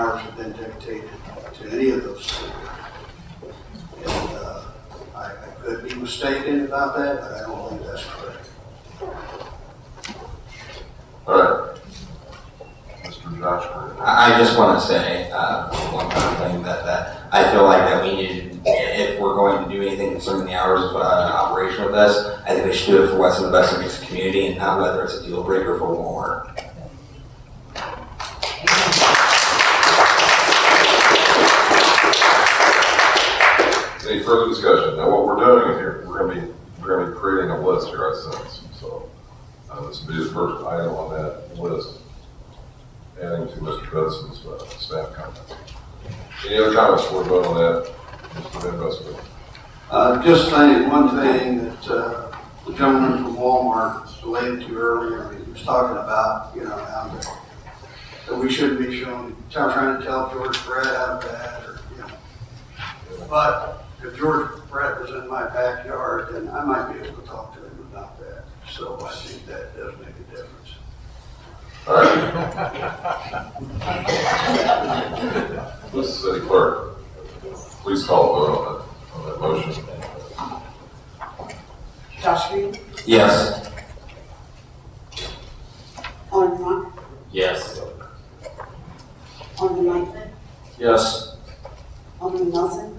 hours have been dictated to any of those schools. And I could be mistaken about that, but I don't think that's correct. All right. Mr. Josh Green. I just want to say one kind of thing that I feel like that we need, if we're going to do anything concerning the hours of operation of this, I think we should do it for what's in the best interest of the community and not whether it's a deal breaker for Walmart. Any further discussion? Now, what we're doing here, we're going to be creating a list here, I sense. So this will be the first item on that list, adding to Mr. Benson's staff comments. Any other comments before we vote on that, Mr. Van Bussman? Just saying one thing that the gentleman from Walmart related to earlier. He was talking about, how that we shouldn't be trying to tell George Brett out of that, or But if George Brett was in my backyard, then I might be able to talk to him about that. So I think that does make a difference. All right. Mr. City Clerk, please call the vote on that motion. Josh Green, Yes. Alderman Monk, Yes. Alderman Langford, Yes. Alderman Nelson,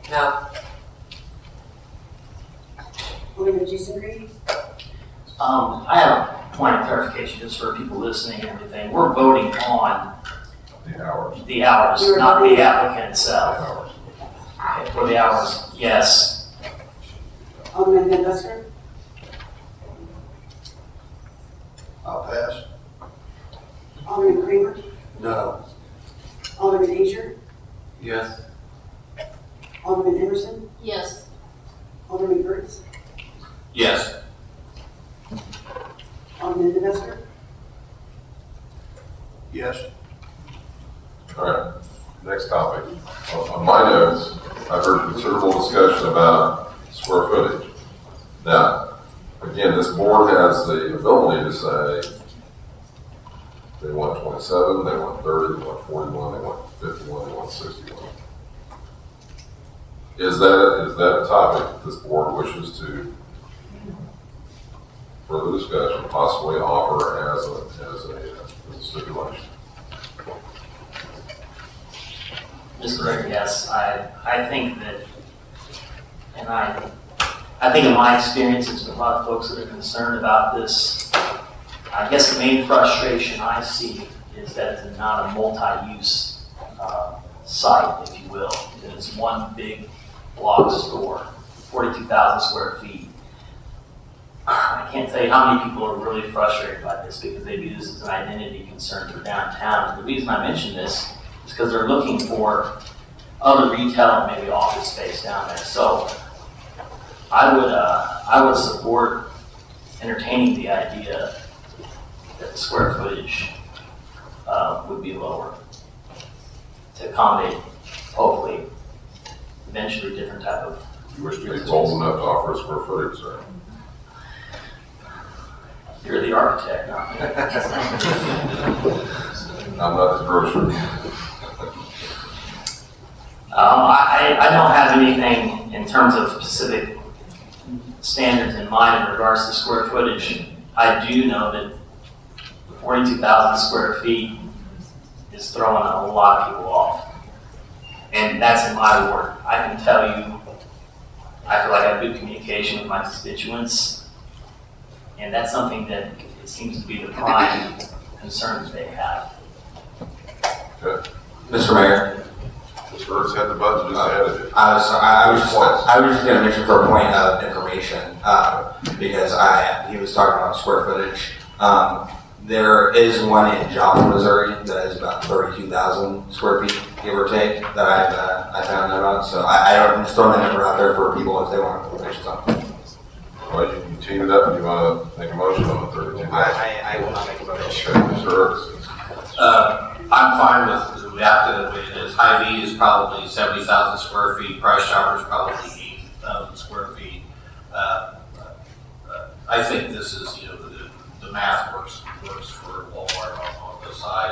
No. Alderman Jason Green, I have a point of clarification just for people listening and everything. We're voting on The hours. the hours, You're not voting- the applicant The itself. hours. Okay, for the hours, yes. Alderman Van Busker, I'll pass. Alderman Kramer, No. Alderman Asia, Yes. Alderman Emerson, Yes. Alderman Kurtz, Yes. Alderman Van Busker, Yes. All right, next topic. On my notes, I've heard considerable discussion about square footage. Now, again, this board has the ability to say they want 27, they want 30, they want 41, they want 51, they want 61. Is that a topic this board wishes to further discussion, possibly offer as a stipulation? Mr. Mayor, yes, I think that, and I think in my experience, there's been a lot of folks that are concerned about this. I guess the main frustration I see is that it's not a multi-use site, if you will. It's one big block store, 42,000 square feet. I can't tell you how many people are really frustrated by this because they view this as an identity concern for downtown. And the reason I mention this is because they're looking for other retail and maybe office space down there. So I would support entertaining the idea that the square footage would be lower to accommodate, hopefully, eventually different type of. You wish to be bold enough to offer a square footage, sir? You're the architect, not me. I'm not the grocer. I don't have anything in terms of specific standards in mind in regards to square footage. I do know that 42,000 square feet is throwing a lot of people off. And that's in my ward. I can tell you, I feel like I have good communication with my constituents. And that's something that it seems to be the prime concern that they have. Okay. Mr. Mayor. Mr. Ertz had the button, just added it. I was just going to mention for a point of information, because he was talking about square footage. There is one in Joplin, Missouri that is about 32,000 square feet, give or take, that I found out about. So I'm just throwing that number out there for people if they want information on it. Well, you teed it up and you want to make a motion on the 32,000. I will not make a motion. Okay, Mr. Ertz. I'm fine with the the way it is. Hy-Vee is probably 70,000 square feet. Price Chopper is probably 80,000 square feet. I think this is, the math works for Walmart on this side.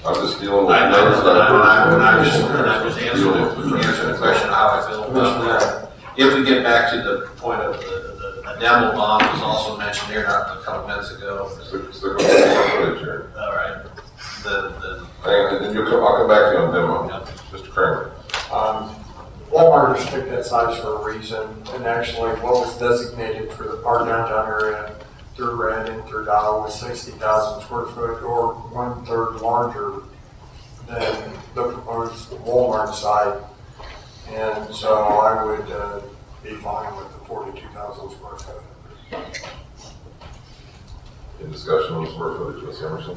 I'm just dealing with I'm notes that I just personally answering dealing with. the question of how I feel about that. If we get back to the point of the demo bond was also mentioned here not a couple minutes ago. Stick with the square footage here. All right, And then I'll come back to you on demo. Yep. Mr. Kramer. Walmart has picked that size for a reason, and actually what was designated for our downtown area through Red and through Dial was 60,000 square foot, or 1/3 larger than the proposed Walmart site. And so I would be fine with the 42,000 square foot. In discussion on the square footage, Ms. Emerson?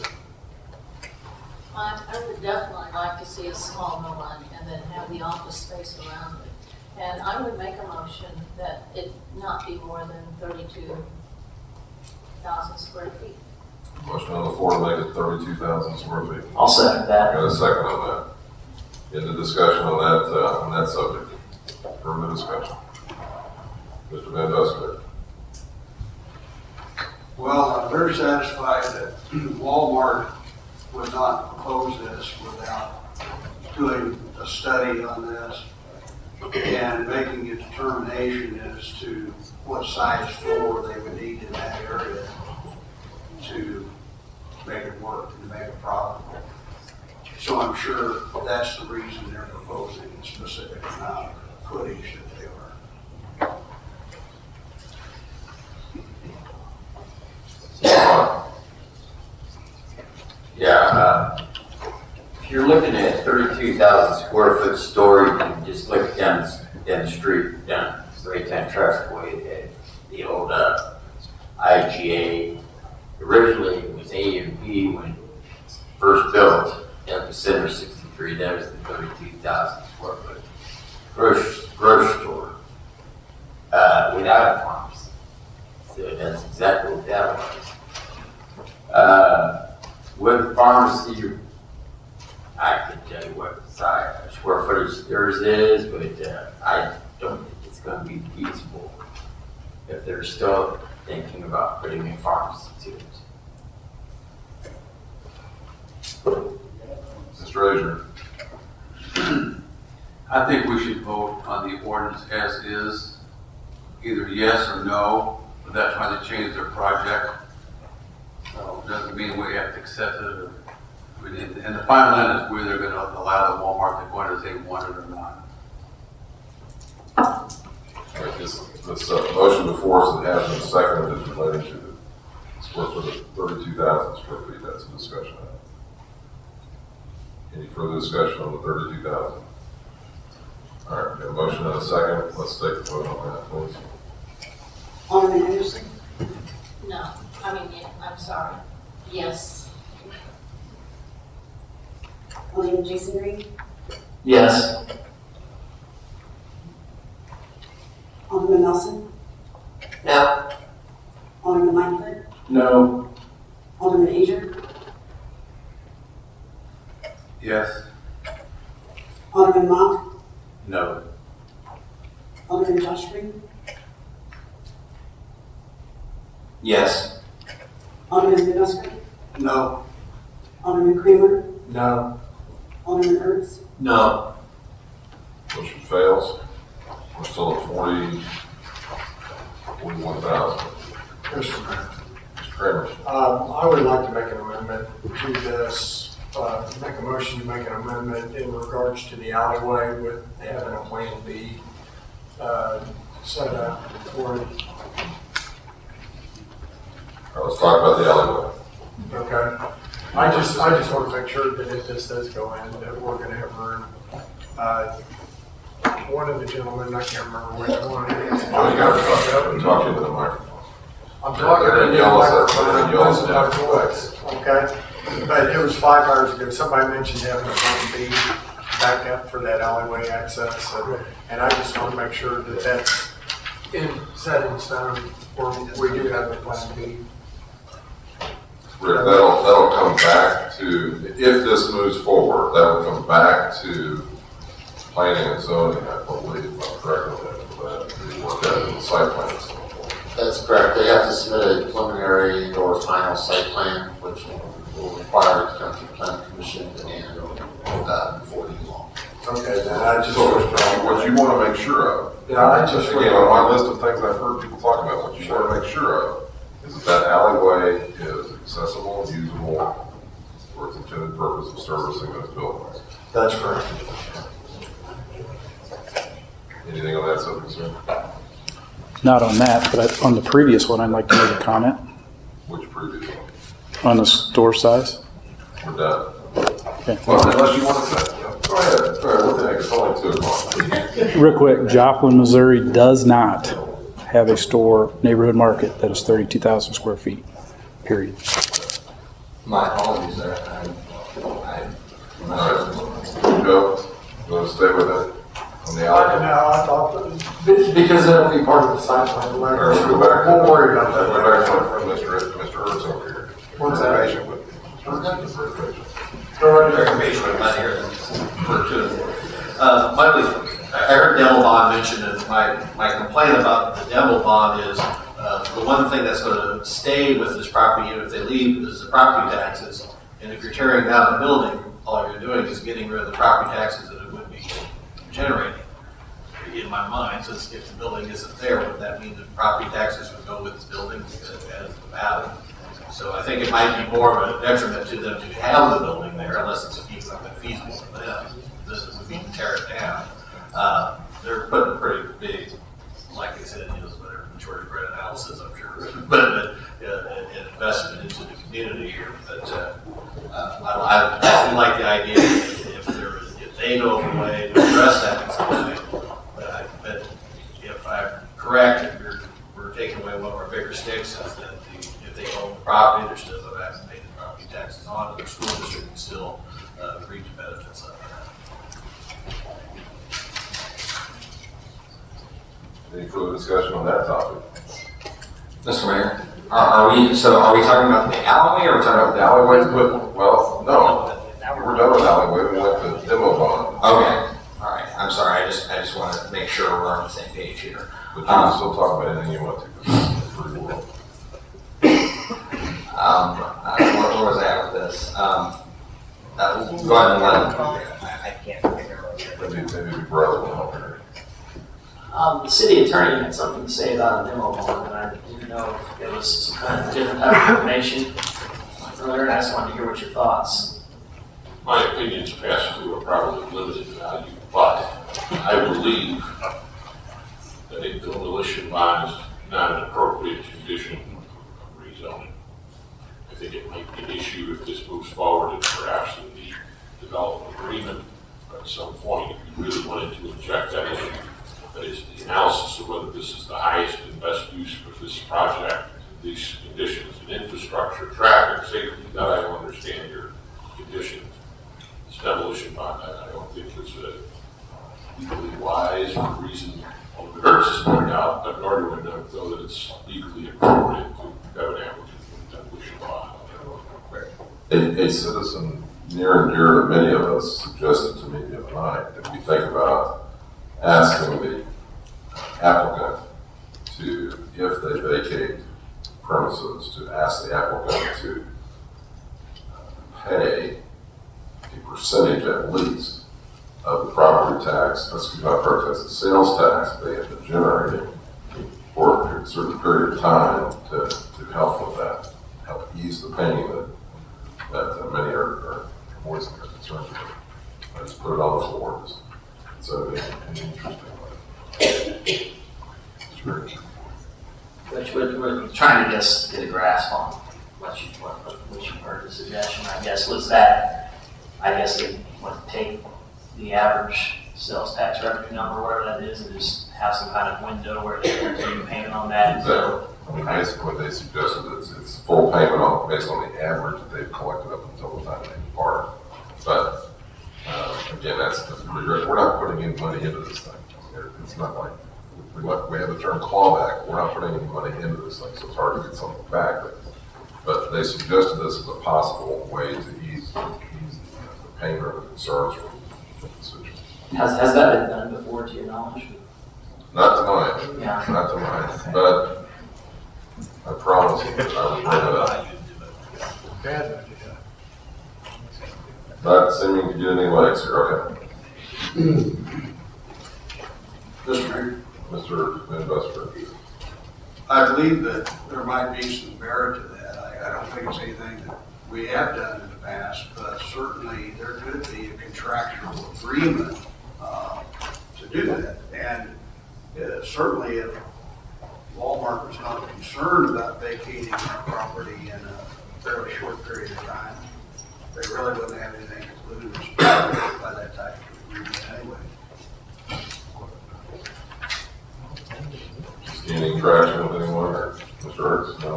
I would definitely like to see a smaller one and then have the office space around it. And I would make a motion that it not be more than 32,000 square feet. Motion on the floor to make it 32,000 square feet. I'll second that. Got a second on that. In the discussion on that subject. Further discussion. Mr. Van Buskirk. Well, I'm very satisfied that Walmart would not propose this without doing a study on this and making a determination as to what size floor they would need in that area to make it work and make it profitable. So I'm sure that's the reason they're proposing a specific amount of footage that they are. Yeah, if you're looking at 32,000 square foot storage, and just look down the street, down Raytown Trafficway, at the old IGA. Originally, it was A and B when first built at the Center 63. That was the 32,000 square foot grocery store without a pharmacy. So that's exactly what that was. With pharmacy, I can tell you what size, square footage theirs is, but I don't think it's going to be feasible if they're still thinking about putting a pharmacy to it. Mr. Frazier. I think we should vote on the ordinance as is, either yes or no, without trying to change their project. So it doesn't mean we have to accept it, or, and the final end is whether they're going to allow the Walmart to go in as they want it or not. All right, this motion before us that has been seconded is related to the square foot of 32,000 square feet. That's a discussion. Any further discussion on the 32,000? All right, we have a motion and a second. Let's take the vote on that, please. Alderman Anderson, No, I'm sorry. Yes. Alderman Jason Green, Yes. Alderman Nelson, No. Alderman Langford, No. Alderman Asia, Yes. Alderman Mock, No. Alderman Josh Green, Yes. Alderman Van Buskirk, No, Alderman Kramer, No. Alderman Ertz, No. Motion fails. We're still at 41,000. Mr. Kramer. I would like to make an amendment to this, make a motion to make an amendment in regards to the alleyway with having a plan B set up for it. All right, let's talk about the alleyway. Okay. I just want to make sure that if this does go in, that we're going to have room. One of the gentlemen, I can't remember which one it is. Oh, you got to talk into the microphone. I'm talking They're to gonna the yell us at- microphone, they're gonna yell us listen to at. my voice, okay? But it was 5 hours ago, somebody mentioned having a plan B back up for that alleyway access. And I just want to make sure that that's set in stone, or we do have a plan B. Rick, that'll come back to, if this moves forward, that will come back to planning and zoning, I believe, if I'm correct on that, we work out in the site plans. That's correct. They have to submit a preliminary or final site plan, which will require it to come to the planning commission and before the law. Okay, then I just. So what you want to make sure of, Yeah, I just. again, on my list of things I've heard people talk about, what you want to make sure of is that that alleyway is accessible and usable for its intended purpose of servicing those buildings. That's correct. Anything on that subject, sir? Not on that, but on the previous one, I'd like to make a comment Which previous one? on the store size. We're done. Okay. Well, unless you want to say, go ahead, what the heck, it's only 2 o'clock. Real quick, Joplin, Missouri does not have a store neighborhood market that is 32,000 square feet, period. My apologies there. I'm not sure. Joe, you want to stay with it on the alleyway? I thought, because that'll be part of the site plan. All right, we'll go back. We'll worry about that. Go back to my friend, Mr. Hurts over here. What's that? Patient with me. Go Very ahead. patient, I'm not here for two. I heard demo bond mentioned, and my complaint about the demo bond is, the one thing that's gonna stay with this property, even if they leave, is the property taxes. And if you're tearing down the building, all you're doing is getting rid of the property taxes that it would be generating. In my mind, since if the building isn't there, would that mean that property taxes would go with the building as the value? So I think it might be more of a detriment to them to have the building there, unless it's feasible for them, this would be to tear it down. They're putting a pretty big, like I said, whatever George Brett analysis, I'm sure, but an investment into the community here. But I do like the idea if they know of a way to address that in some way. But if I'm correct, if we're taking away one of our bigger sticks, is that if they own the property, they're still going to have to pay the property taxes on it. Their school district can still reap the benefits of that. Any further discussion on that topic? Mr. Mayor, are we talking about the alleyway or are we talking about The alleyways, but, well, no, we're done with alleyway, we went to demo bond. Okay, all right, I'm sorry, I just want to make sure we're on the same page here. But you can still talk about anything you want to. Where was I at with this? Go ahead and let him. I can't remember. Maybe your brother will help here. The city attorney had something to say about a demo bond, and I didn't know if there was some kind of different type of information earlier, and I just wanted to hear what your thoughts. My opinions past due are probably limited value, but I believe that a demolition bond is not an appropriate condition of rezoning. I think it might be an issue if this moves forward and perhaps in the development agreement at some point, if you really wanted to inject that issue. That is the analysis of whether this is the highest and best use for this project, these conditions in infrastructure, traffic, safety, that I don't understand your conditions. This demolition bond, I don't think is legally wise for the reason all the Hurts has pointed out, but nor do I know that it's legally appropriate to have an applicant with a demolition bond. A citizen near and dear to many of us suggested to me the other night that we think about asking the applicant to, if they vacate premises, to ask the applicant to pay a percentage at least of the property tax, not property tax, the sales tax they have been generating for a certain period of time to help with that, help ease the pain that many are voicing their concerns about. I just put it on the floor. So an interesting way. Sure. Which we're trying to just get a grasp on what you heard the suggestion, I guess, was that, I guess they would take the average sales tax revenue number, whatever that is, and just have some kind of window where they continue payment on that. Exactly. I mean, basically what they suggested is it's full payment based on the average that they've collected up until the time they depart. But again, that's pretty great. We're not putting any money into this thing. It's not like we have the term clawback. We're not putting any money into this thing, so it's hard to get something back. But they suggested this as a possible way to ease the pain or the concerns from the constituents. Has that been done before, to your knowledge? Not to mine. Yeah. Not to mine. But I promise you that I will bring it up. bad idea. Not seeming to get any legs here, okay. Mr. Mayor, Mr. Investor. I believe that there might be some merit to that. I don't think it's anything that we have done in the past, but certainly there could be a contractual agreement to do that. And certainly if Walmart was not concerned about vacating that property in a fairly short period of time, they really wouldn't have anything to lose by that type of agreement anyway. Any interaction with anyone, or Mr. Hurts? No?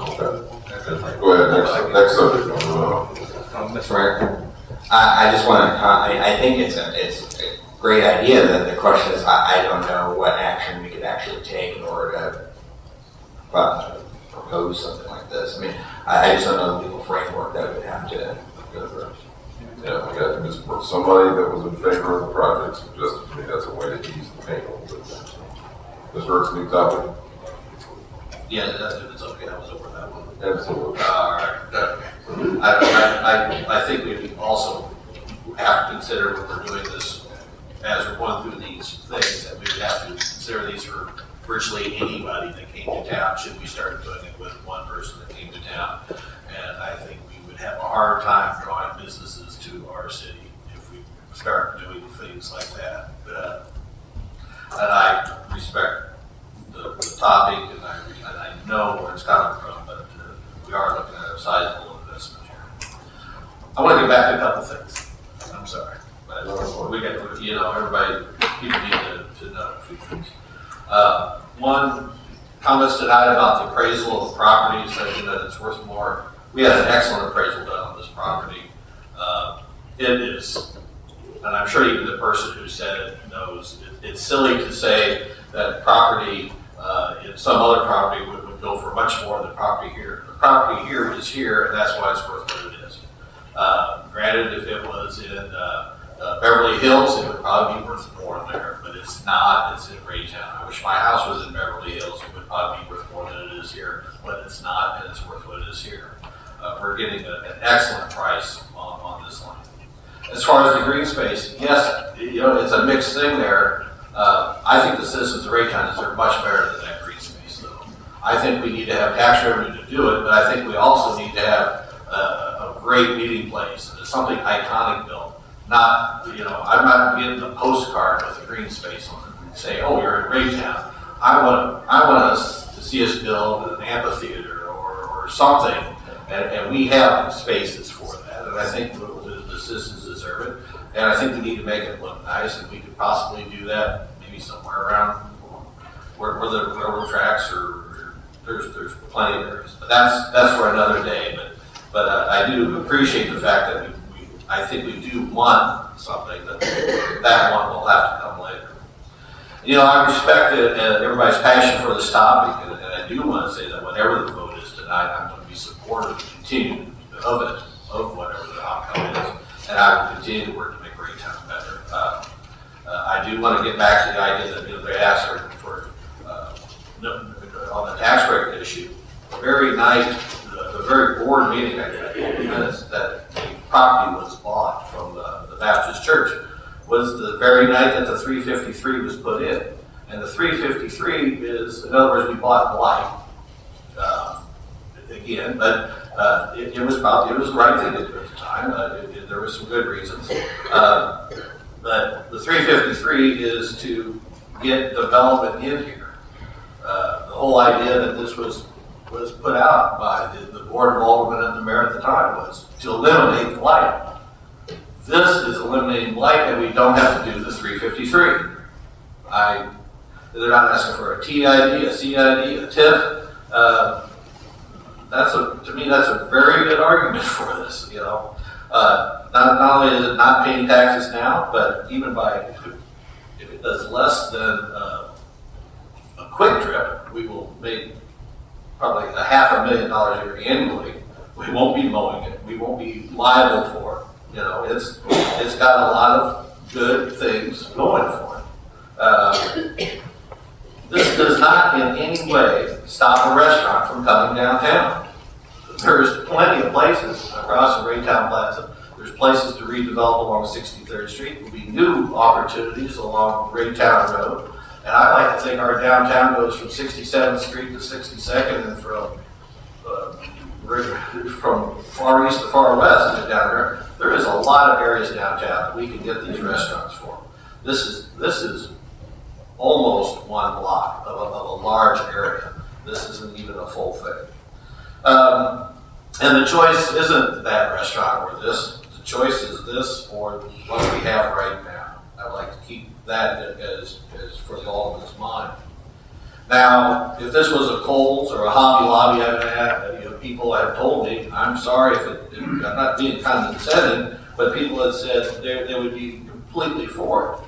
Okay. Go ahead, next subject. Mr. Mayor, I just want to, I think it's a great idea. That the question is, I don't know what action we could actually take in order to propose something like this. I mean, I just don't know the legal framework that we would have to go through. Yeah, I got somebody that was in favor of the project suggested to me that's a way to ease the pain a little bit. Mr. Hurts, new topic? Yeah, it's okay, I was over that one. Absolutely. All right. I think we also have to consider when we're doing this, as we're going through these things, that we would have to consider these for virtually anybody that came to town. Should we start doing it with one person that came to town? And I think we would have a hard time drawing businesses to our city if we start doing things like that. And I respect the topic, and I know where it's coming from, but we are looking at a sizable investment here. I want to get back to a couple things. I'm sorry, but we got, everybody, people need to know a few things. One, comments tonight about the appraisal of the property, saying that it's worth more. We had an excellent appraisal done on this property. It is, and I'm sure even the person who said it knows, it's silly to say that property in some other property would go for much more than property here. The property here is here, and that's why it's worth what it is. Granted, if it was in Beverly Hills, it would probably be worth more there, but it's not. It's in Raytown. I wish my house was in Beverly Hills. It would probably be worth more than it is here, but it's not, and it's worth what it is here. We're getting an excellent price on this land. As far as the green space, yes, it's a mixed thing there. I think the citizens of Raytown deserve much better than that green space, though. I think we need to have tax revenue to do it, but I think we also need to have a great meeting place, something iconic built. Not, I'm not getting a postcard with a green space on it and say, oh, you're in Raytown. I want us to see us build an amphitheater or something, and we have spaces for that, and I think the citizens deserve it. And I think we need to make it look nice, and we could possibly do that maybe somewhere around where the railroad tracks, or there's plenty of areas. But that's for another day. But I do appreciate the fact that I think we do want something that one will have to come later. I respect everybody's passion for this topic, and I do want to say that whatever the vote is tonight, I'm going to be supportive and continue of whatever the outcome is, and I will continue to work to make Raytown better. I do want to get back to the idea that they asked for on the tax rate issue. The very night, the very board meeting, I got minutes that the property was bought from the Baptist Church was the very night that the 353 was put in. And the 353 is, in other words, we bought the light. Again, but it was the right thing to do at the time. There was some good reasons. But the 353 is to get development in here. The whole idea that this was put out by the Board of Aldermen and the mayor at the time was to eliminate the light. This is eliminating light, and we don't have to do the 353. They're not asking for a TID, a CID, a TIF. To me, that's a very good argument for this. Not only is it not paying taxes now, but even if it does less than a quick trip, we will make probably $500,000 a year annually. We won't be mowing it. We won't be liable for it. It's got a lot of good things going for it. This does not in any way stop a restaurant from coming downtown. There's plenty of places Raytown Plaza. There's places to redevelop along 63rd Street. There'll be new opportunities along Raytown Road. And I like to think our downtown goes from 67th Street to 62nd and from far east to far west and down there. There is a lot of areas downtown that we can get these restaurants for. This is almost one block of a large area. This isn't even a full thing. And the choice isn't that restaurant or this. The choice is this or what we have right now. I'd like to keep that as for the Alderman's mind. Now, if this was a Kohl's or a Hobby Lobby, people have told me, I'm sorry if I'm not being condescending, but people have said they would be completely for it.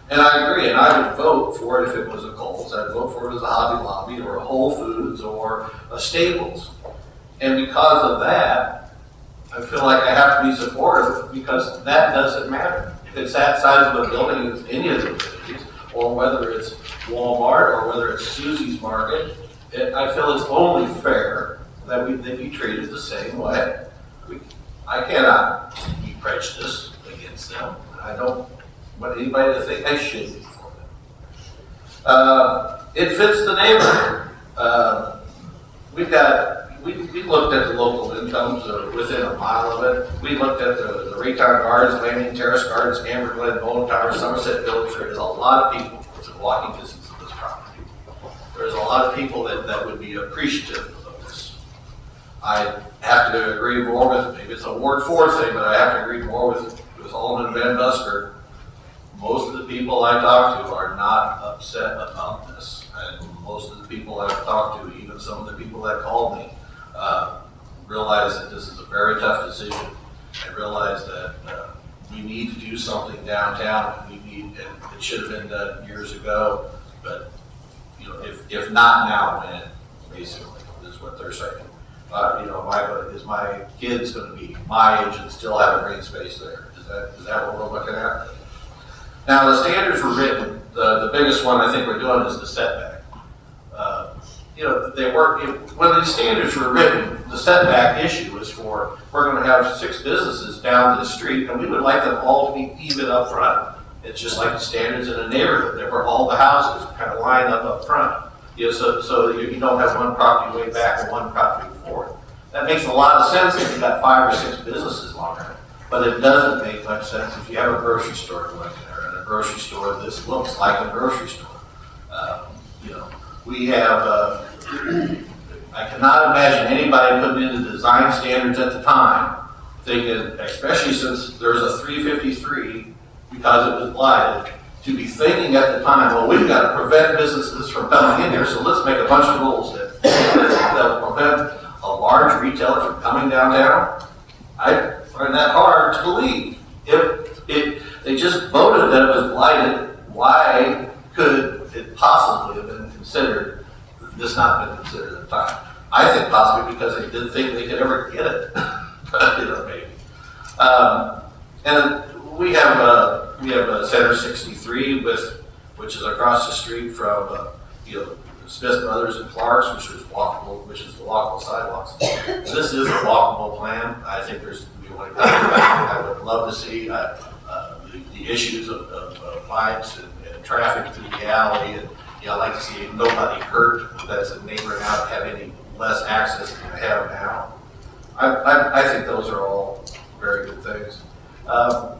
And I agree, and I would vote for it if it was a Kohl's. I'd vote for it as a Hobby Lobby or a Whole Foods or a Staples. And because of that, I feel like I have to be supportive because that doesn't matter. If it's that size of a building, it's any of the entities, or whether it's Walmart or whether it's Susie's Market, I feel it's only fair that they be treated the same way. I cannot be prejudiced against them. I don't want anybody to think I should be for them. It fits the neighborhood. We looked at the local incomes within a mile of it. We looked at the Raytown Gardens, Landing Terrace Gardens, Amber Glen, Bone Tower, Somerset Village. There is a lot of people within walking distance of this property. There's a lot of people that would be appreciative of this. I have to agree more with, maybe it's a Ward 4 thing, but I have to agree more with Alderman Van Busker. Most of the people I talk to are not upset about this. And most of the people I've talked to, even some of the people that called me, realize that this is a very tough decision. I realize that we need to do something downtown. And it should have been done years ago. But if not now, when? Basically, is what they're saying. Is my kids going to be my age and still have a green space there? Is that what we're looking at? Now, the standards were written. The biggest one I think we're doing is the setback. When these standards were written, the setback issue is for, we're going to have 6 businesses down the street, and we would like them all to be even up front. It's just like the standards in a neighborhood, where all the houses kind of line up front. So you don't have one property way back and one property forward. That makes a lot of sense if you've got 5 or 6 businesses along there. But it doesn't make much sense if you have a grocery store going there. And a grocery store, this looks like a grocery store. We have, I cannot imagine anybody putting in the design standards at the time, thinking, especially since there's a 353 because it was blighted, to be thinking at the time, well, we've got to prevent businesses from coming in here, so let's make a bunch of rules that prevent a large retailer from coming downtown. I find that hard to believe. If they just voted that it was blighted, why could it possibly have been considered, this not been considered at the time? I think possibly because they didn't think they could ever get it. Maybe. And we have Center 63 which is across the street from Smith Brothers and Clark's, which is the walkable sidewalks. This is a walkable plan. I think I would love to see the issues of bikes and traffic through the alley, and I'd like to see nobody hurt that's a neighbor now have any less access than they have now. I think those are all very good things. But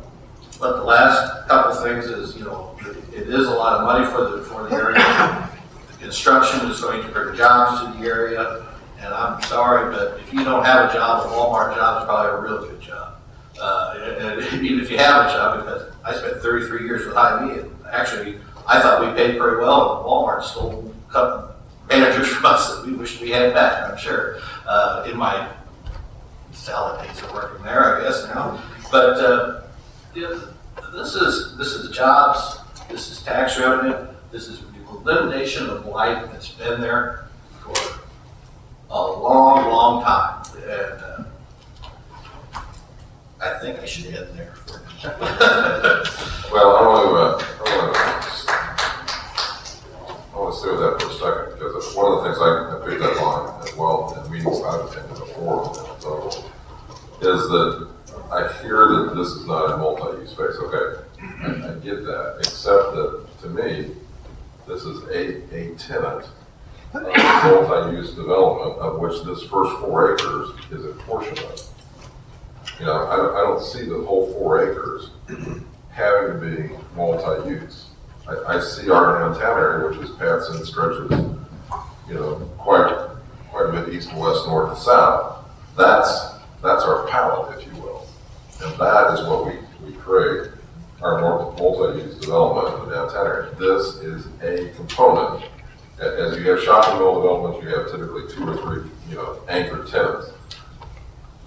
the last couple things is, it is a lot of money for the area. The construction is going to bring jobs to the area, and I'm sorry, but if you don't have a job, a Walmart job is probably a real good job. And even if you have a job, because I spent 33 years with Hy-Vee, and actually, I thought we paid pretty well, and Walmart stole a couple managers from us that we wish we had back, I'm sure, in my salad days of working there, I guess now. But this is jobs, this is tax revenue, this is elimination of blight that's been there for a long, long time. And I think I should end there. Well, I want to stay with that for a second, because one of the things I picked up on as well in meetings I've attended before, so, is that I hear that this is not a multi-use space, okay, I get that, except that, to me, this is a tenant of a multi-use development of which this first 4 acres is a portion of. You know, I don't see the whole 4 acres having to be multi-use. I see our downtown area, which is paths and stretches, you know, quite a bit east to west, north to south. That's our palette, if you will. And that is what we create, our multi-use development in the downtown area. This is a component. As you have shopping mall developments, you have typically 2 or 3, you know, anchor tenants.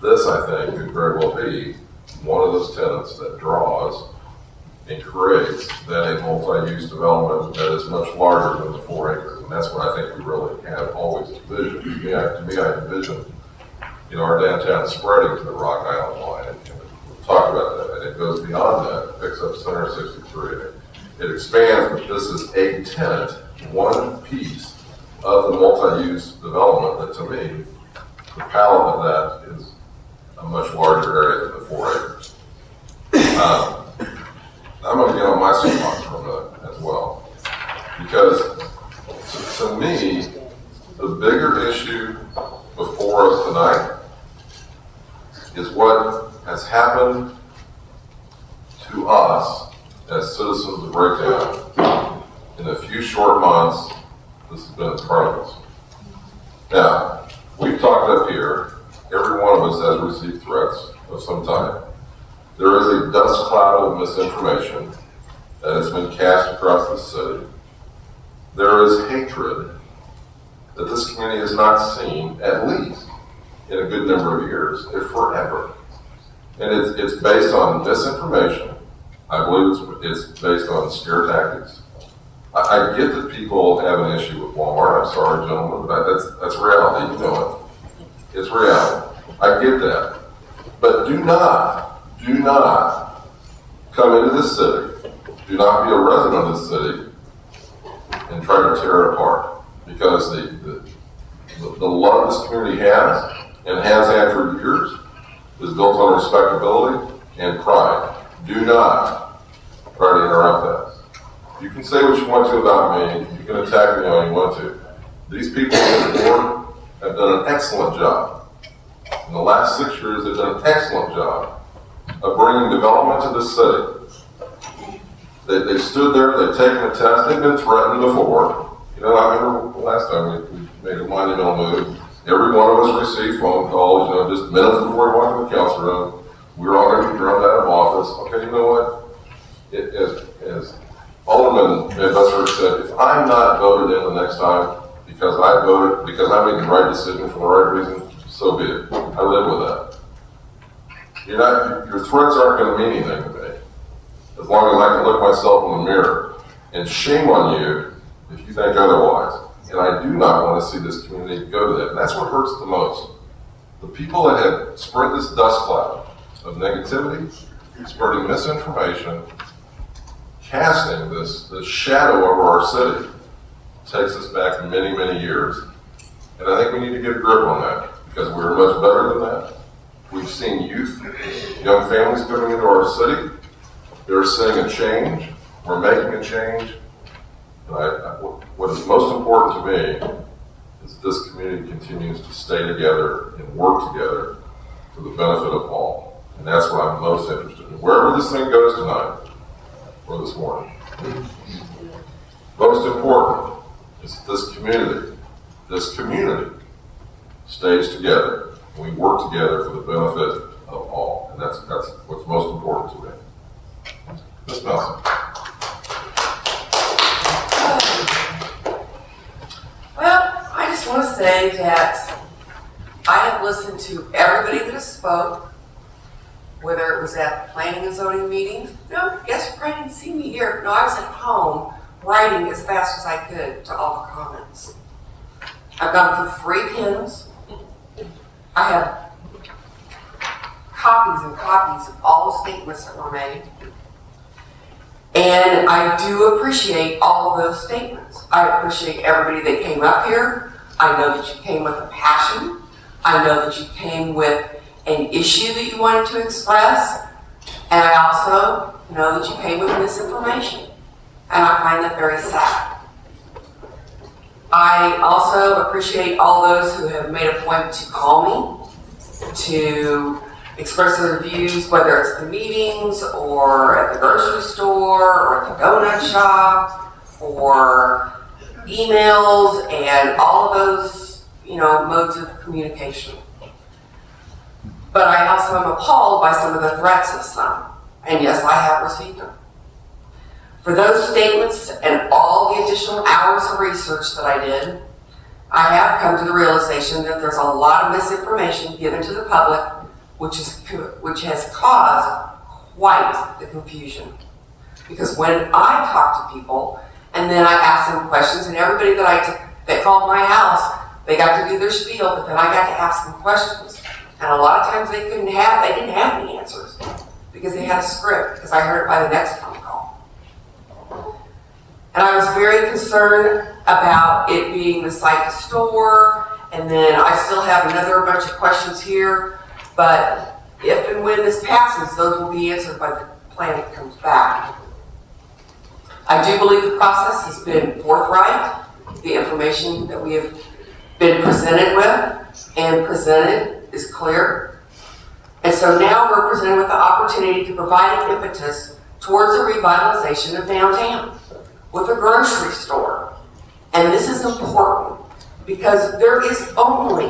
This, I think, could very well be one of those tenants that draws and creates then a multi-use development that is much larger than the 4 acres. And that's what I think we really have always envisioned. To me, I envision, you know, our downtown spreading to the Rock Island line. And we'll talk about that. And it goes beyond that. It picks up Center 63. It expands, but this is a tenant, one piece of the multi-use development that, to me, the palette of that is a much larger area than the 4 acres. I'm going to get on my soapbox for a minute as well, because to me, the bigger issue before us tonight is what has happened to us as citizens of Raytown in a few short months. This has been in front of us. Now, we've talked up here. Every one of us has received threats of some type. There is a dust cloud of misinformation that has been cast across the city. There is hatred that this community has not seen, at least in a good number of years, if forever. And it's based on misinformation. I believe it's based on scare tactics. I get that people have an issue with Walmart. I'm sorry, gentlemen, but that's reality. You know it. It's reality. I get that. But do not come into this city, do not be a resident of this city, and try to tear it apart. Because the love this community has, and has had for years, is built on respectability and pride. Do not try to interrupt that. You can say what you want to about me, you can attack me all you want to. These people on the board have done an excellent job. In the last 6 years, they've done an excellent job of bringing development to this city. They've stood there, they've taken a test, they've been threatened before. You know, I remember the last time we made a monumental move, every one of us received phone calls, you know, just minutes before we walked in the council room. We were all going to be drummed out of office. Okay, you know what? As Alderman Van Bussert said, if I'm not voted in the next time because I voted, because I made the right decision for the right reason, so be it. I live with that. Your threats aren't going to mean anything to me, as long as I can look myself in the mirror. And shame on you if you think otherwise. And I do not want to see this community go to that. And that's what hurts the most. The people that have spread this dust cloud of negativity, spreading misinformation, casting this shadow over our city, takes us back many, many years. And I think we need to get a grip on that, because we're much better than that. We've seen youth, young families coming into our city. They're seeing a change. We're making a change. And what is most important to me is that this community continues to stay together and work together for the benefit of all. And that's what I'm most interested in. Wherever this thing goes tonight, or this morning, most important is that this community stays together. And we work together for the benefit of all. And that's what's most important to me. Ms. Nelson. Well, I just want to say that I have listened to everybody that has spoke, whether it was at the planning and zoning meeting. No, guess you probably didn't see me here. No, I was at home writing as fast as I could to all the comments. I've gone through 3 pins. I have copies and copies of all the statements that were made. And I do appreciate all of those statements. I appreciate everybody that came up here. I know that you came with a passion. I know that you came with an issue that you wanted to express, and I also know that you came with misinformation, and I find that very sad. I also appreciate all those who have made a point to call me, to express their views, whether it's the meetings or at the grocery store or at the donut shop or emails and all of those, modes of communication. But I also am appalled by some of the threats of some. And yes, I have received them. For those statements and all the additional hours of research that I did, I have come to the realization that there's a lot of misinformation given to the public, which has caused quite the confusion. Because when I talk to people and then I ask them questions, and everybody that called my house, they got to do their spiel, but then I got to ask them questions. And a lot of times they didn't have any answers because they had a script, because I heard it by the next phone call. And I was very concerned about it being the site to store, and then I still have another bunch of questions here, but if and when this passes, those will be answered by the plan that comes back. I do believe the process has been forthright. The information that we have been presented with and presented is clear. And so now we're presented with the opportunity to provide an impetus towards the revitalization of downtown with a grocery store. And this is important because there is only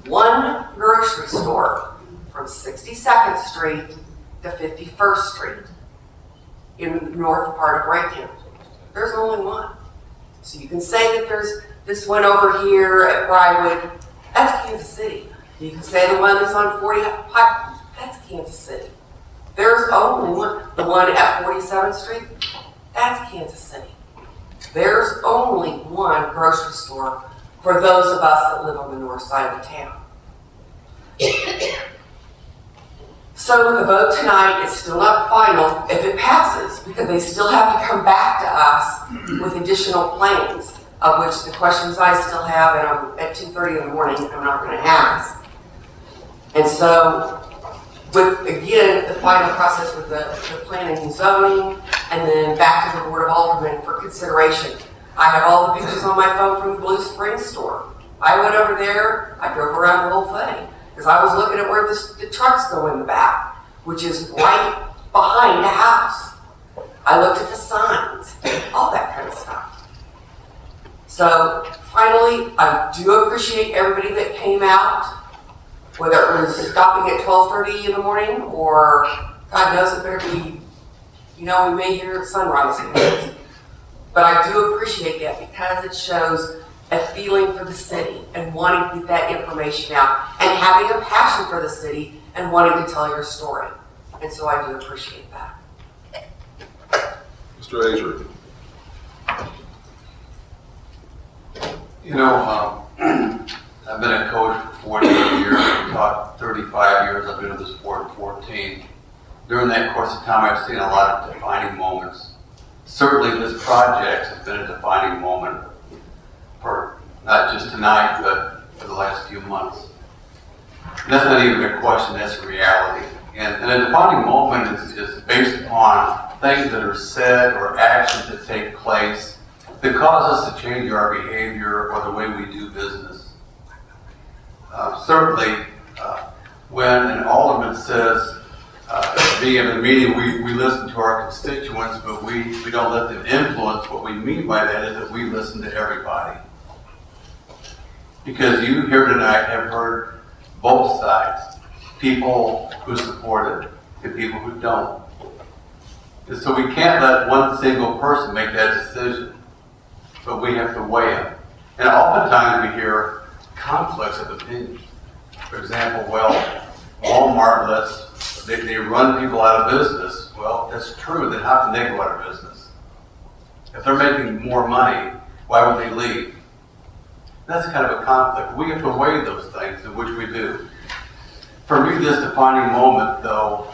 one grocery store from 62nd Street to 51st Street in the north part of Raytown. There's only one. So you can say that there's this one over here at Briarwood, that's Kansas City. You can say the one that's on 40 Pike, that's Kansas City. There's only one. The one at 47th Street, that's Kansas City. There's only one grocery store for those of us that live on the north side of the town. So with the vote tonight, it's still not final if it passes, because they still have to come back to us with additional plans, of which the questions I still have, and I'm at 2:30 in the morning, I'm not going to ask. And so, with, again, the final process with the planning and zoning, and then back to the Board of Aldermen for consideration. I have all the pictures on my phone from the Blue Springs store. I went over there, I drove around the whole thing, because I was looking at where the trucks go in the back, which is right behind the house. I looked at the signs, all that kind of stuff. So, finally, I do appreciate everybody that came out, whether it was stopping at 12:30 in the morning, or God knows it better be, we may hear sunrise. But I do appreciate that because it shows a feeling for the city and wanting to get that information out and having a passion for the city and wanting to tell your story. And so I do appreciate that. Mr. Azar. I've been a coach for 48 years, I've taught 35 years, I've been in the sport 14. During that course of time, I've seen a lot of defining moments. Certainly this project has been a defining moment for not just tonight, but for the last few months. And that's not even a question, that's a reality. And a defining moment is based upon things that are said or actions that take place that cause us to change our behavior or the way we do business. Certainly, when an alderman says, being in a meeting, we listen to our constituents, but we don't let them influence. What we mean by that is that we listen to everybody. Because you here tonight have heard both sides, people who support it and people who don't. And so we can't let one single person make that decision, but we have to weigh it. And oftentimes we hear conflicts of opinion. For example, Walmart they run people out of business. Well, that's true. Then how can they go out of business? If they're making more money, why would they leave? That's kind of a conflict. We have to weigh those things, in which we do. For me, this defining moment, though,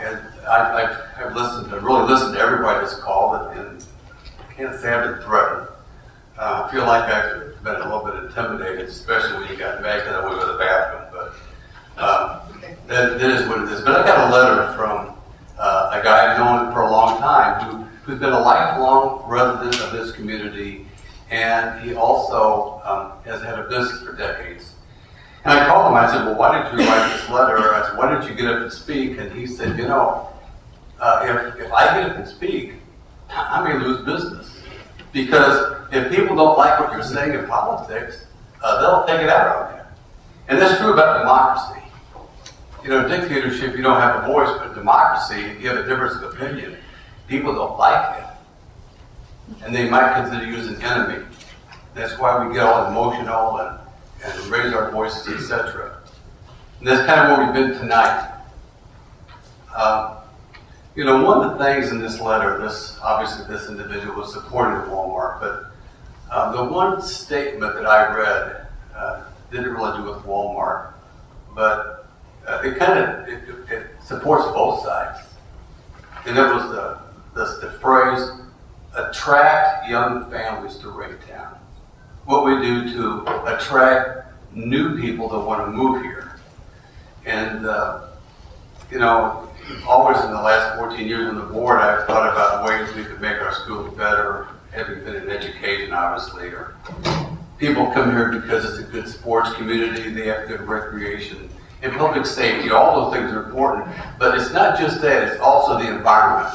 and I've really listened to everybody that's called, and I can't say I've been threatened. I feel like I've been a little bit intimidated, especially when you got mad that I went to the bathroom. But that is what it is. But I got a letter from a guy I've known for a long time who's been a lifelong resident of this community, and he also has had a business for decades. And I called him, I said, well, why did you write this letter? I said, why didn't you get up and speak? And he said, you know, if I get up and speak, I may lose business. Because if people don't like what you're saying in politics, they'll take it out on you. And that's true about democracy. You know, dictatorship, you don't have a voice, but democracy, if you have a difference of opinion, people don't like it. And they might consider you as an enemy. That's why we get all emotional and raise our voices, etc. And that's kind of where we've been tonight. You know, one of the things in this letter, obviously this individual was supporting Walmart, but the one statement that I read didn't really do with Walmart, but it supports both sides. And it was the phrase, attract young families to Raytown. What we do to attract new people that want to move here. And, you know, always in the last 14 years on the board, I've thought about ways we could make our schools better, having been in education, obviously, or people come here because it's a good sports community, they have good recreation, and public safety. All those things are important, but it's not just that, it's also the environment.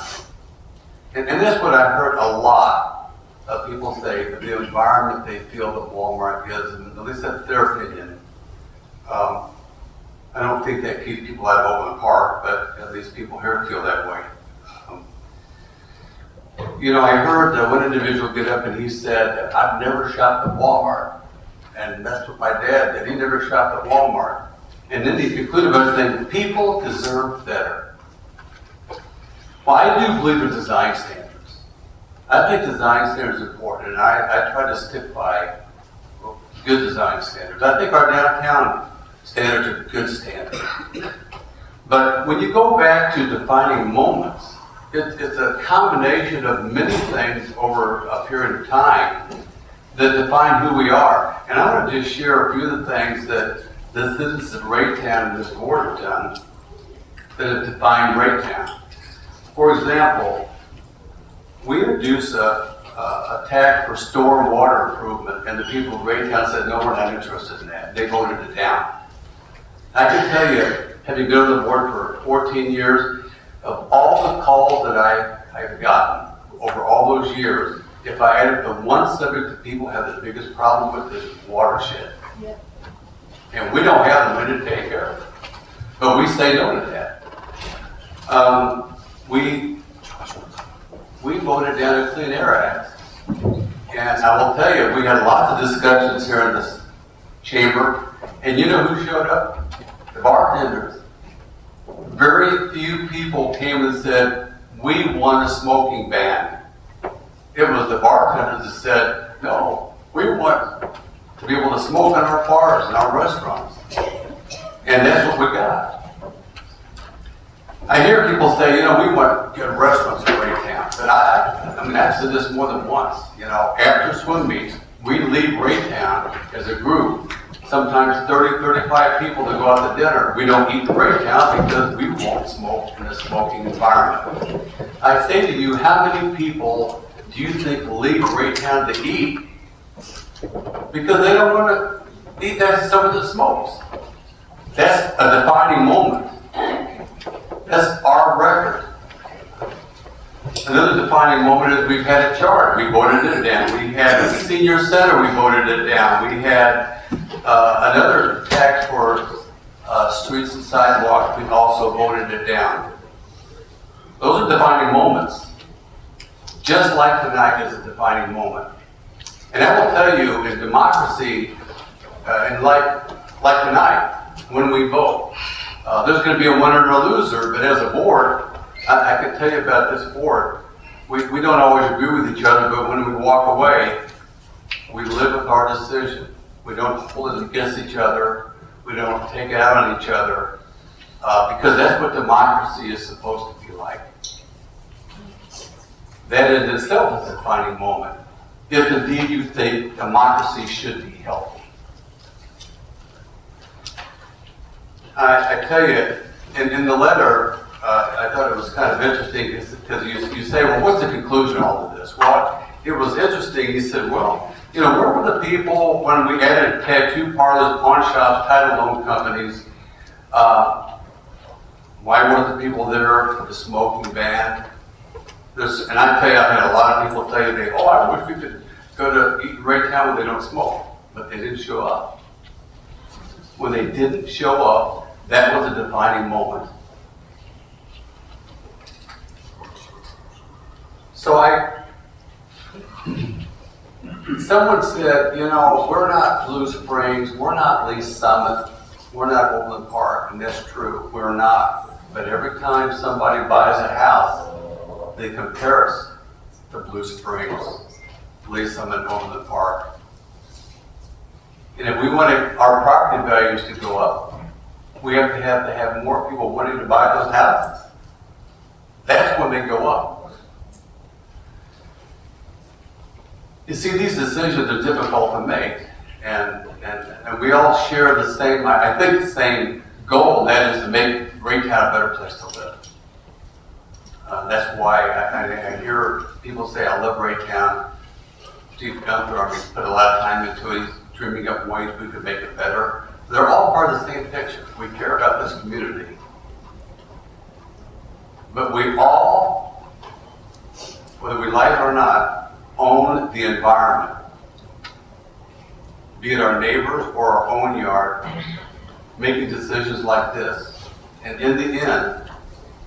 And that's what I've heard a lot of people say, that the environment they feel that Walmart gives them, at least that's their opinion. I don't think that keeps people out of Overland Park, but at least people here feel that way. You know, I heard one individual get up and he said, I've never shopped at Walmart. And that's what my dad did. He never shopped at Walmart. And then he concluded by saying, people deserve better. Well, I do believe in design standards. I think design standards are important, and I try to stick by good design standards. I think our downtown standards are good standards. But when you go back to defining moments, it's a combination of many things over a period of time that define who we are. And I want to just share a few of the things that the citizens of Raytown and this board have done that have defined Raytown. For example, we introduced a tax for storm water improvement, and the people of Raytown said, no, we're not interested in that. They voted it down. I can tell you, having been on the board for 14 years, of all the calls that I've gotten over all those years, if I added the one subject that people have the biggest problem with is watershed. Yeah. And we don't have them, we didn't take care of it. But we say no to that. We voted down the Clean Air Act. And I will tell you, we had lots of discussions here in this chamber. And you know who showed up? The bartenders. Very few people came and said, we want a smoking ban. It was the bartenders that said, no, we want to be able to smoke in our bars and our restaurants. And that's what we got. I hear people say, you know, we want good restaurants in Raytown. But I mean, I've said this more than once. You know, after swim meets, we leave Raytown as a group. Sometimes 30, 35 people to go out to dinner. We don't eat in Raytown because we won't smoke in a smoking environment. I say to you, how many people do you think leave Raytown to eat because they don't want to eat that someone that smokes? That's a defining moment. That's our record. Another defining moment is we've had a chart. We voted it down. We had a senior center. We voted it down. We had another tax for streets and sidewalks. We also voted it down. Those are defining moments. Just like tonight is a defining moment. And I will tell you, in democracy, and like tonight, when we vote, there's going to be a winner and a loser, but as a board, I can tell you about this board. We don't always agree with each other, but when we walk away, we live with our decision. We don't hold it against each other. We don't take it out on each other, because that's what democracy is supposed to be like. That in itself is a defining moment, if indeed you think democracy should be healthy. I tell you, in the letter, I thought it was kind of interesting because you say, well, what's the conclusion of all of this? Well, it was interesting. He said, well, you know, where were the people when we added tattoo parlors, pawn shops, title loan companies? Why weren't the people there for the smoking ban? And I tell you, I've had a lot of people tell you, oh, I wish we could go to eat right now where they don't smoke, but they didn't show up. When they didn't show up, that was a defining moment. So someone said, you know, we're not Blue Springs, we're not Lee Summit, we're not Overland Park, and that's true, we're not. But every time somebody buys a house, they compare us to Blue Springs, Lee Summit, Overland Park. And if we want our property values to go up, we have to have more people wanting to buy those houses. That's when they go up. You see, these decisions are difficult to make, and we all share the same, I think, the same goal, and that is to make Raytown a better place to live. That's why I hear people say, I love Raytown. Steve Gunther, he's put a lot of time into it. He's dreaming up ways we could make it better. They're all part of the same picture. We care about this community. But we all, whether we like it or not, own the environment. Be it our neighbors or our own yard, making decisions like this. And in the end,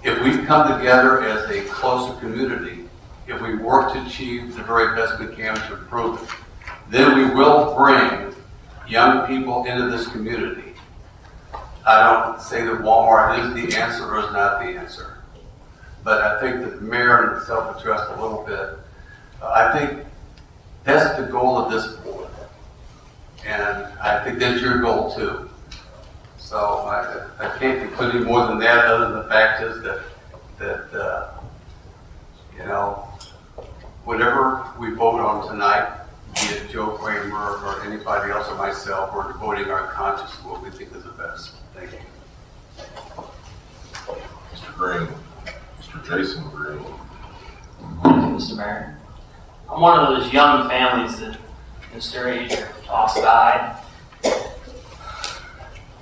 if we come together as a closer community, if we work to achieve the very best we can to improve it, then we will bring young people into this community. I don't say that Walmart is the answer or is not the answer, but I think that the mayor himself addressed a little bit. I think that's the goal of this board, and I think that's your goal too. So I can't conclude any more than that, other than the fact is that you know, whatever we vote on tonight, be it Joe Kramer or anybody else or myself, we're devoting our conscience to what we think is the best. Thank you. Mr. Green, Mr. Jason Green. Mr. Mayor. I'm one of those young families that Mr. Ager talks about.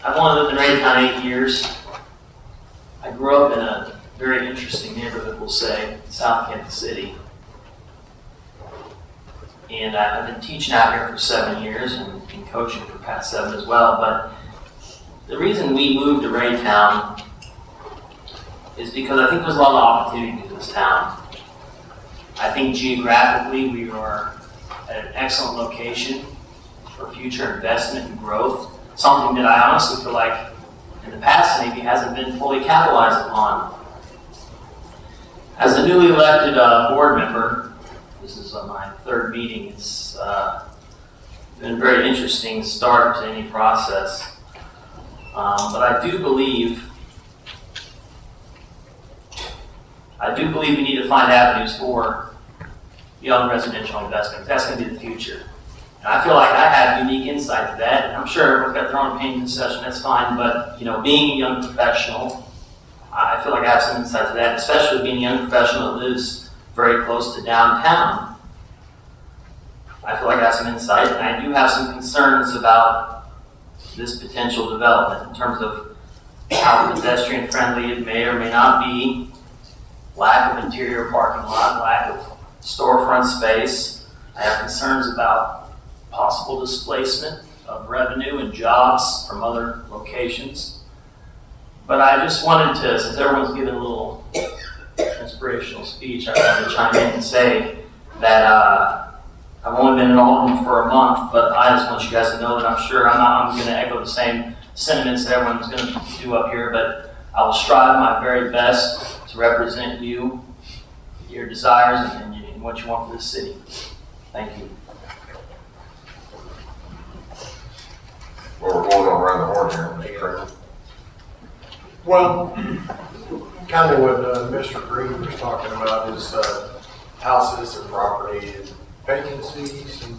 I've only lived in Raytown 8 years. I grew up in a very interesting neighborhood, we'll say, South Kansas City. And I've been teaching out here for 7 years and coaching for the past 7 as well. But the reason we moved to Raytown is because I think there's a lot of opportunity in this town. I think geographically we are at an excellent location for future investment and growth. Something that I honestly feel like in the past maybe hasn't been fully capitalized upon. As a newly elected board member, this is my 3rd meeting, it's been a very interesting start to any process. But I do believe we need to find avenues for young residential investment. That's going to be the future. And I feel like I have unique insight to that. And I'm sure everyone's got their own opinions in session, that's fine. But, you know, being a young professional, I feel like I have some insight to that, especially being a young professional that lives very close to downtown. I feel like I have some insight, and I do have some concerns about this potential development in terms of how pedestrian friendly it may or may not be, lack of interior parking lot, lack of storefront space. I have concerns about possible displacement of revenue and jobs from other locations. But I just wanted to, since everyone's given a little inspirational speech, I wanted to chime in and say that I've only been in Alton for a month, but I just want you guys to know that I'm sure I'm going to echo the same sentiments that everyone's going to do up here, but I will strive my very best to represent you, your desires, and what you want for this city. Thank you. Well, we're going around the horn here, Mr. Kramer. Well, kind of what Mr. Green was talking about is houses and property and vacancies and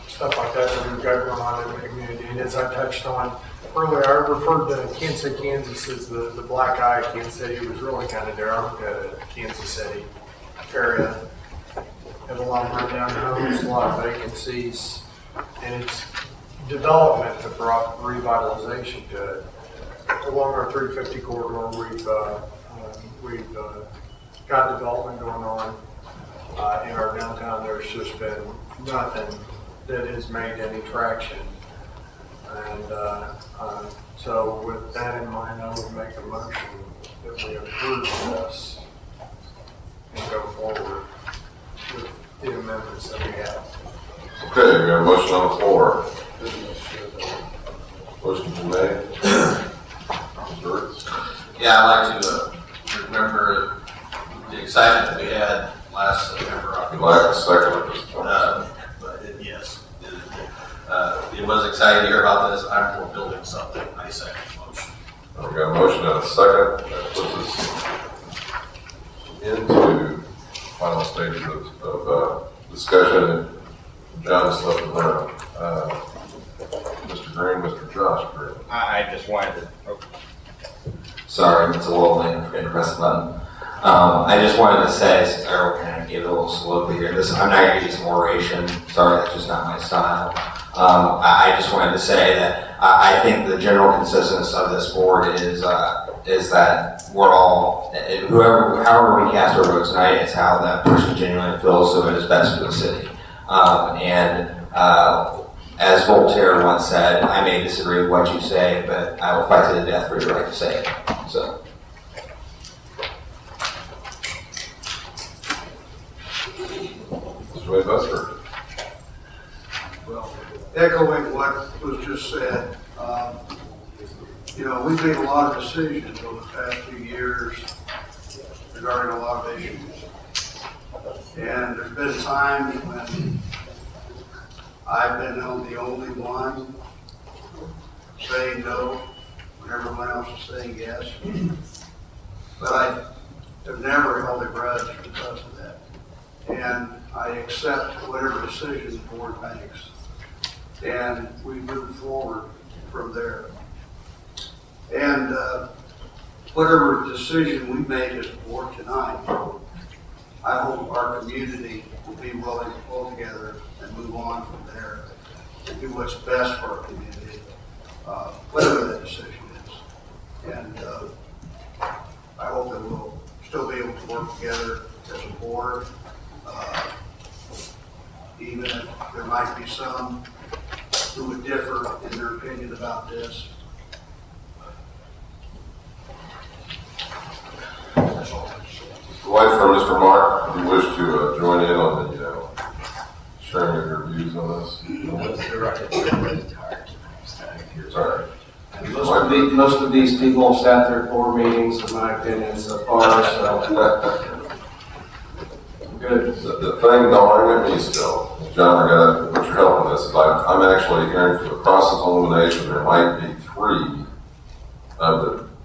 stuff like that that we've got going on in the community. And as I touched on, Earlier, I referred to Kansas City, Kansas as the black eye of Kansas City. It was really kind of there. I'm at a Kansas City area. Have a lot of rundown homes, a lot of vacancies, and it's development that brought revitalization to it. Along our 350 corridor, we've got development going on. In our downtown, there's just been nothing that has made any traction. And so with that in mind, I would make a motion that we approve this and go forward with the amendments that we have. Okay, we have a motion on the floor. Motion been made. Mr. Hurts? Yeah, I'd like to remember the excitement that we had last September. We'd like a second at this point. Yes. It was exciting to hear about this. I'm for building something. I second the motion. We got a motion and a second. That puts us into final stages of discussion. John's left the room. Mr. Green, Mr. Josh Green. I just wanted to. Sorry, it's a little late. I forgot to press the button. I just wanted to say, since Errol kind of gave it a little soliloquy here, I'm not going to use some oration. Sorry, that's just not my style. I just wanted to say that I think the general consensus of this board is that we're all, however we cast our votes tonight, it's how that person genuinely feels, so it is best for the city. As Voltaire once said, I may disagree with what you say, but I will fight to the death for your right to say it. So. Mr. Waybuster. Well, echoing what was just said, we've made a lot of decisions over the past few years regarding a lot of issues. And there's been times when I've been the only one saying no when everyone else is saying yes. But I have never held a grudge because of that. And I accept whatever decision the board makes. And we move forward from there. And whatever decision we make as a board tonight, I hope our community will be willing to pull together and move on from there and do what's best for our community, whatever that decision is. And I hope that we'll still be able to work together as a board, even if there might be some who would differ in their opinion about this. Dwight, from Mr. Mark, do you wish to join in on the sharing of your views on this? Sorry. Most of these people have sat through 4 meetings, in my opinion, so far, so. Good. The thing dawning at me still, John, I got what you're helping us, is I'm actually hearing for the process elimination, there might be 3 of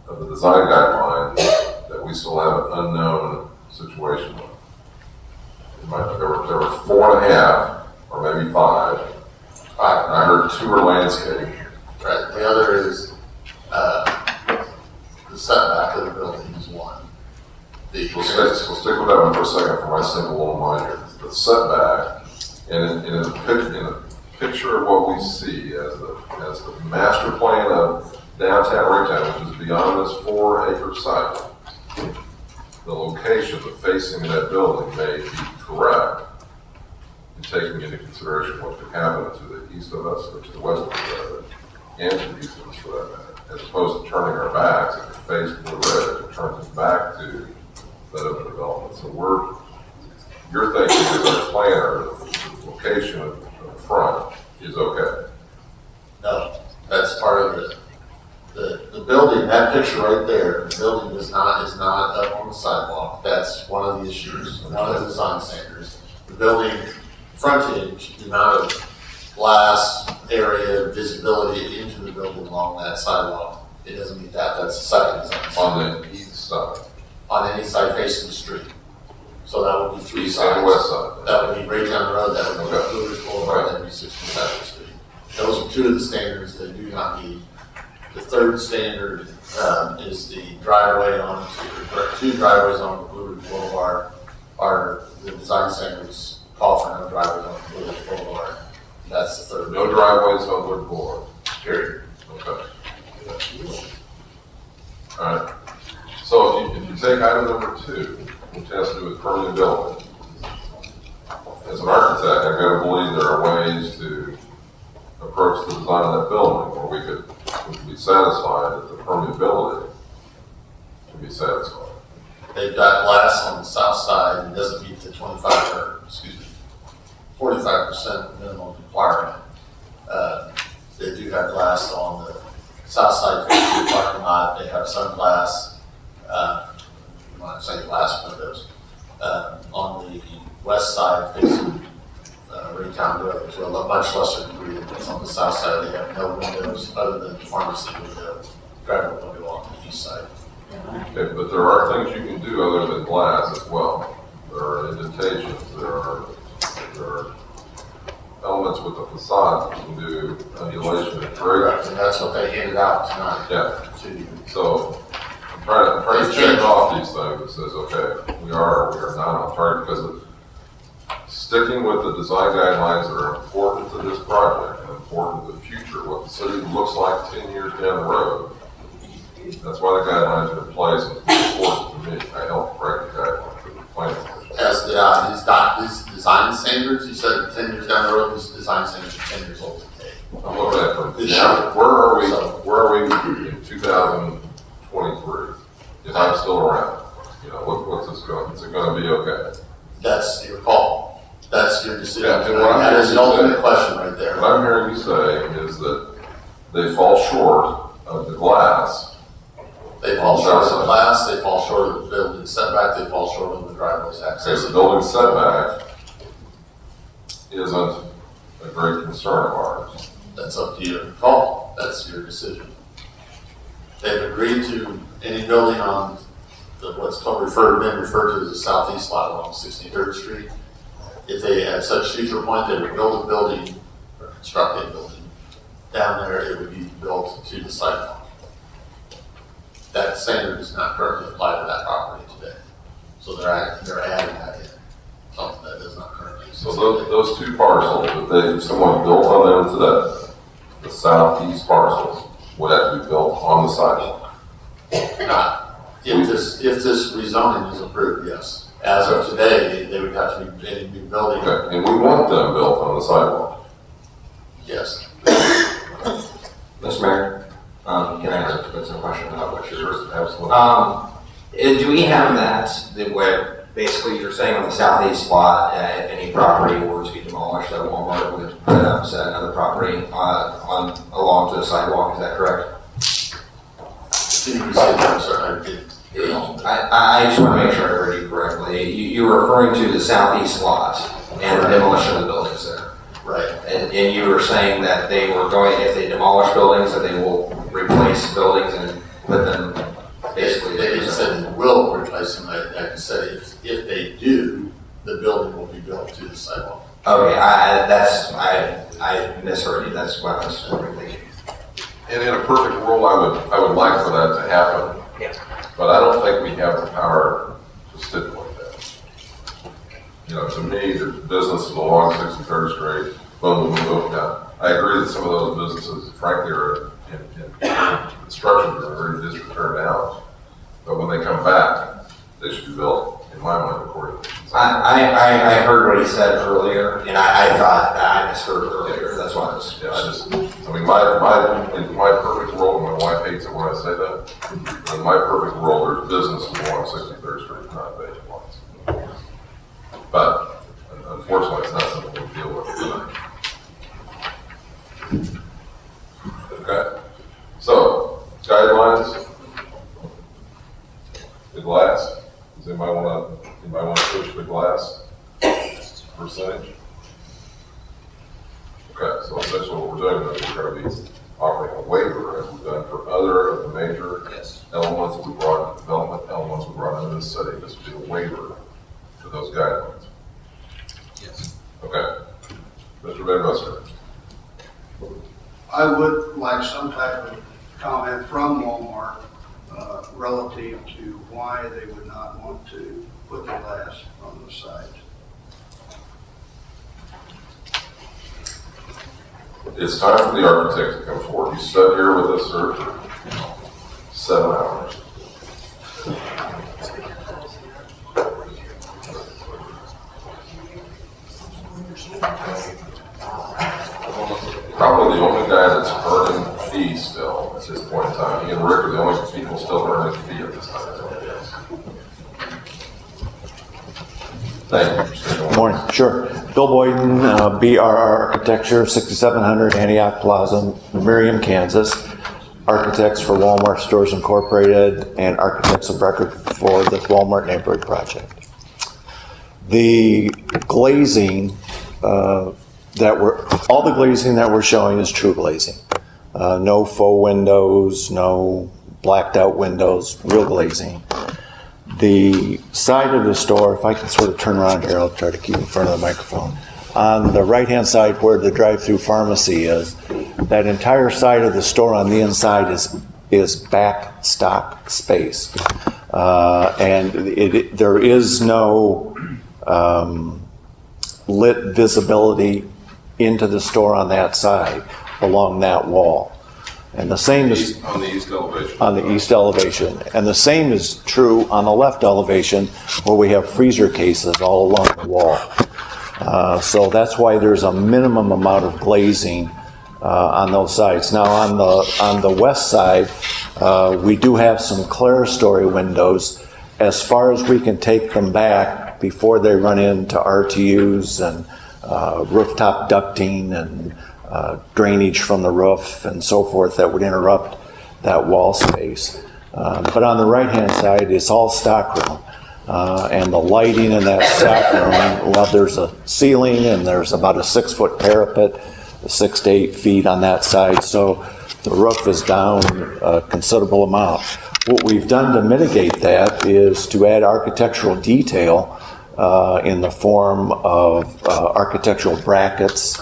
the design guidelines that we still have an unknown situation with. There were 4.5, or maybe 5. I heard 2 are landscape. Right. The other is the setback of the building is 1. We'll stick with that one for a second for my simple little mind here. The setback, and in a picture of what we see as the master plan of downtown Raytown, which is beyond this 4-acre site, the location, the facing of that building may be correct in taking into consideration what could happen to the east of us or to the west of us, and to the east of us for that matter, as opposed to turning our backs if it faces blue red, it turns us back to that other development. So you're thinking that our planner, the location of the front is okay. No, that's part of it. The building, that picture right there, the building is not up on the sidewalk. That's one of the issues, one of the design standards. The building frontage, the amount of glass area, visibility into the building along that sidewalk, it doesn't meet that. That's the second design standard. On the east side. On any side facing the street. So that would be 3 East sides. and west side. That would be right down the road, that would be Okay. Blue Ridge Boulevard, that would be 67th Street. Those are 2 of the standards that do not meet The third standard is the driveway on, two driveways on Blue Ridge Boulevard are, the design standards call for no driveways on Blue Ridge Boulevard. That's the third. No driveways on Blue Ridge Boulevard. Period. Okay. All right. So if you take item number 2, which has to do with permanent building, as an architect, I've got to believe there are ways to approach the design of that building where we could be satisfied that the permeability can be satisfied. They've got glass on the south side and doesn't meet the 45% minimum requirement. They do have glass on the south side facing the parking lot. They have some glass, when I say glass windows, on the west side facing Raytown Road to a much lesser degree than what's on the south side. They have no windows other than the pharmacy window, driveway window on the east side. Okay, but there are things you can do other than glass as well. There are indentations, there are elements with the facade that can do undulation and Correct, break. and that's what they handed out tonight. Yeah. To you. So I'm trying to check off these things that says, okay, we are not on target, because sticking with the design guidelines that are important to this project and important to the future, what the city looks like 10 years down the road. That's why the guidelines are in place, and it's important to me. I helped write the guidelines for the planning commission. As his design standards, you said 10 years down the road, his design standards are 10 years old today. I'm looking at from now, where are we in 2023? If I'm still around, what's this going? Is it going to be okay? That's your call. That's your decision. Yeah, and what I'm That is the hearing you ultimate say- question right there. What I'm hearing you say is that they fall short of the glass. They fall short of the glass, they fall short of the building setback, they fall short of the driveway's Okay, access. the building setback isn't a great concern of ours. That's up to your call. That's your decision. They've agreed to any building on what's been referred to as the southeast lot along 63rd Street. If they at such future point, they would build a building or construct a building down there, it would be built to the sidewalk. That standard does not currently apply to that property today. So they're adding that in, something that does not currently exist. So those two parcels, if someone built on them today, the southeast parcels, would have to be built on the sidewalk. Not, if this rezoning is approved, yes. As of today, they would have to be a new building, Okay, and we want them built on the sidewalk. yes. Mr. Mayor, can I ask a question about what you're? Sure, absolutely. Do we have that where basically you're saying on the southeast lot, if any property were to be demolished, that Walmart would put up set another property along to the sidewalk? Is that correct? Can you say that, I'm sorry, I did. I just want to make sure I heard you correctly. You were referring to the southeast lot and the demolition of the buildings there. Right. And you were saying that they were going, if they demolish buildings, that they will replace buildings and put them basically. They didn't say they will replace them, I said if they do, the building will be built to the sidewalk. Okay, I misheard you. That's what I was thinking. And in a perfect world, I would like for that to happen. Yeah. But I don't think we have the power to stipulate that. To me, the businesses along 63rd Street, boom, boom, boom, yeah. I agree that some of those businesses, frankly, are in construction that are very district turned out. But when they come back, they should be built, in my mind, according to. I heard what he said earlier, and I thought I misheard earlier. That's why I was. Yeah, in my perfect world, and my wife hates it when I say that, in my perfect world, there's businesses along 63rd Street, not vacant lots. But unfortunately, it's not something we deal with tonight. Okay, so guidelines. The glass. Does anybody want to push the glass percentage? Okay, so essentially what we're doing is we're going to be offering a waiver, as we've done for other of the major elements we brought into development, elements we brought into the city. This would be a waiver to those guidelines. Yes. Okay. Mr. Van Buster. I would like some type of comment from Walmart relative to why they would not want to put the glass on the sides. It's time for the architect to come forward. You sat here with us, sir, for 7 hours. Probably the only guy that's earning fees still at this point in time. He and Rick are the only people still earning fee at this time. Thank you. Morning, sure. Bill Boyden, BRR Architecture, 6700 Antioch Plaza, Merriam, Kansas. Architects for Walmart Stores Incorporated and architects of record for this Walmart neighborhood project. The glazing all the glazing that we're showing is true glazing. No faux windows, no blacked out windows, real glazing. The side of the store, if I can sort of turn around here, I'll try to keep in front of the microphone. On the right-hand side where the drive-through pharmacy is, that entire side of the store on the inside is back stock space. And there is no lit visibility into the store on that side along that wall. And the same is on the east elevation. On the east elevation. And the same is true on the left elevation where we have freezer cases all along the wall. So that's why there's a minimum amount of glazing on those sides. Now on the west side, we do have some clerestory windows as far as we can take them back before they run into RTUs and rooftop ducting and drainage from the roof and so forth that would interrupt that wall space. But on the right-hand side, it's all stockroom. And the lighting in that stockroom, well, there's a ceiling and there's about a 6-foot parapet, 6 to 8 feet on that side. So the roof is down a considerable amount. What we've done to mitigate that is to add architectural detail in the form of architectural brackets,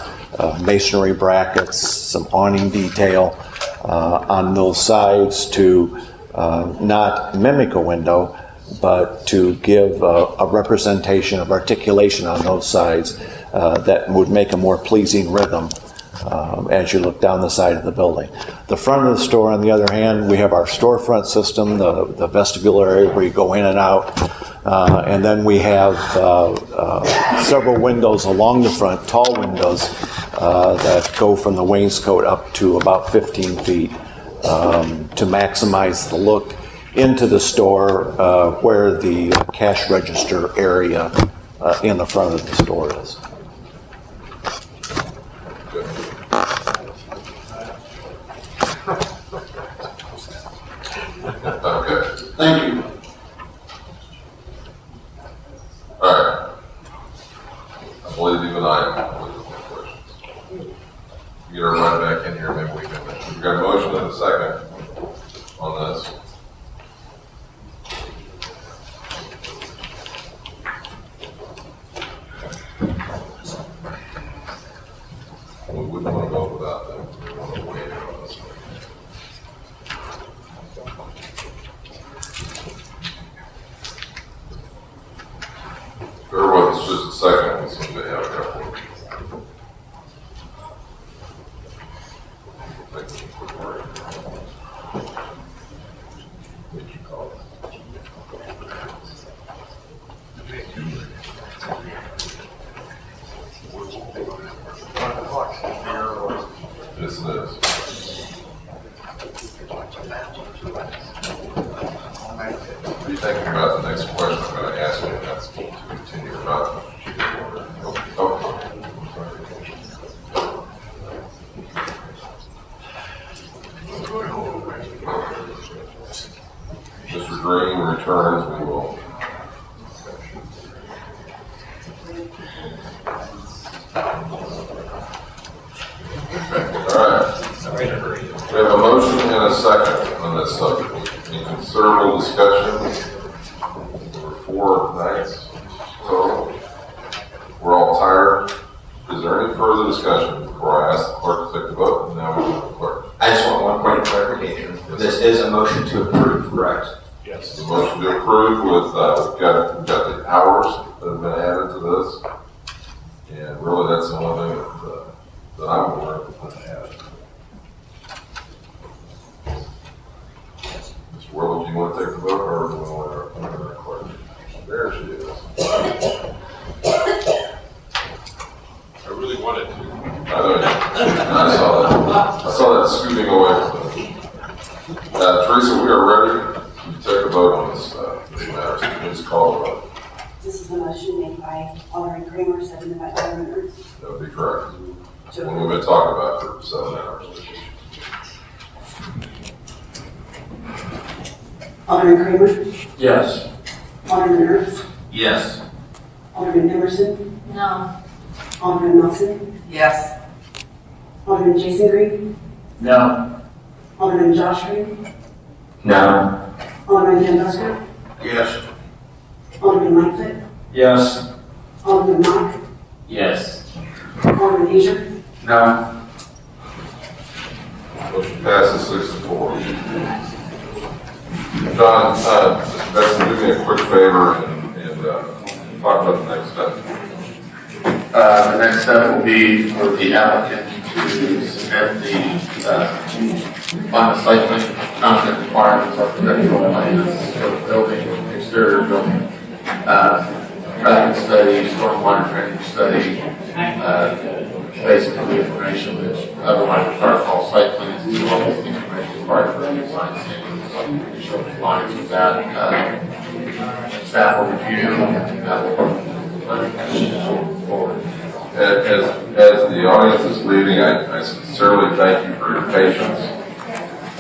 masonry brackets, some awning detail on those sides to not mimic a window, but to give a representation of articulation on those sides that would make a more pleasing rhythm as you look down the side of the building. The front of the store, on the other hand, we have our storefront system, the vestibular area where you go in and out. And then we have several windows along the front, tall windows that go from the wainscot up to about 15 feet to maximize the look into the store where the cash register area in the front of the store is. Okay. Thank you. All right. I believe even I have questions. Get her right back in here, maybe we can. We've got a motion and a second on this. We wouldn't want to go without them. We want to wait on this. There was just a second, we seem to have a couple of Yes, it is. What are you thinking about the next question I'm going to ask you? That's to continue about. Mr. Green returns, we will. All right. We have a motion and a second on this subject. Any considerable discussion? There were 4 nights total. We're all tired. Is there any further discussion before I ask the clerk to take the vote? And now we have the clerk. I just want one point of clarification. This is a motion to approve, correct? Yes. The motion to approve with, we've got the hours that have been added to this. And really, that's the only thing that I'm aware of that's been added. Mr. Worley, do you want to take the vote, or do we want to let her clerk? There she is. I really wanted to. I know, I saw that scooting away. Teresa, we are ready to take a vote on this matter. So please call the vote. This is the motion made by Alderman Kramer, seconded by Alderman Ernst. That would be correct. When we've been talking about for 7 hours. Alderman Kramer, Yes. Alderman Ernst, Yes. Alderman Emerson, No. Alderman Nelson, Yes. Alderman Jason Green, No. Alderman Josh Green, No. Alderman Ken Busker, Yes. Alderman Lightfoot, Yes. Alderman Mock, Yes. Alderman Asia, No. Motion passes 6-4. John, Mr. Benson, do me a quick favor and talk about the next step. The next step will be for the applicant to submit the final site plan content requirements, architectural plans for the building, exterior building, traffic study, stormwater drainage study, basically information which otherwise require all site plans, as well as the information required for the design standards, so compliance with that. Staff will review and that will forward. As the audience is leaving, I sincerely thank you for your patience.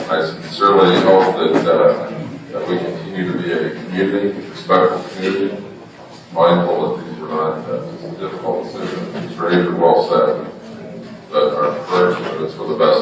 I sincerely hope that we continue to be a community, respectful community, mindful that these were not difficult decisions. It's very well said, but our prayers are for the best